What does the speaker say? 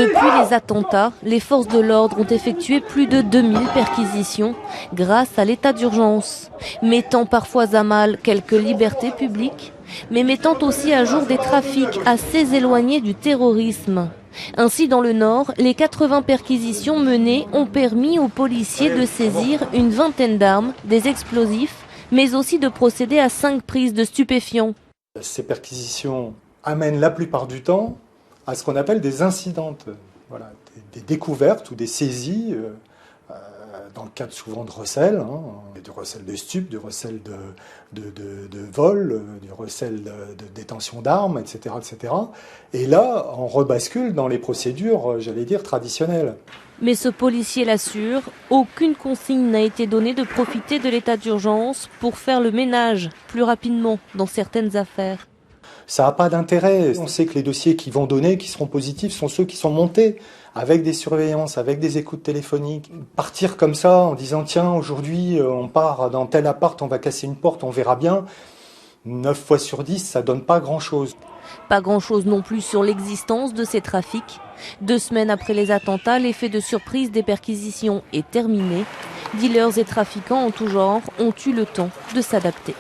Depuis les attentats, les forces de l'ordre ont effectué plus de 2000 perquisitions grâce à l'état d'urgence, mettant parfois à mal quelques libertés publiques, mais mettant aussi à jour des trafics assez éloignés du terrorisme. Ainsi, dans le Nord, les 80 perquisitions menées ont permis aux policiers de saisir une vingtaine d'armes, des explosifs, mais aussi de procéder à 5 prises de stupéfiants. Ces perquisitions amènent la plupart du temps à ce qu'on appelle des incidentes, voilà, des découvertes ou des saisies, dans le cadre souvent de recel, du recel de stupes, du recel de vol, du recel de détention d'armes, etc., etc. Et là, on rebascule dans les procédures, j'allais dire, traditionnelles. Mais ce policier l'assure, aucune consigne n'a été donnée de profiter de l'état d'urgence pour faire le ménage plus rapidement dans certaines affaires. Ça n'a pas d'intérêt. On sait que les dossiers qui vont donner, qui seront positifs, sont ceux qui sont montés avec des surveillances, avec des écoutes téléphoniques. Partir comme ça en disant tiens, aujourd'hui on part dans tel appart, on va casser une porte, on verra bien. 9 fois sur 10, ça donne pas grand-chose. Pas grand-chose non plus sur l'existence de ces trafics. 2 semaines après les attentats, l'effet de surprise des perquisitions est terminé. Dealers et trafiquants en tout genre ont eu le temps de s'adapter.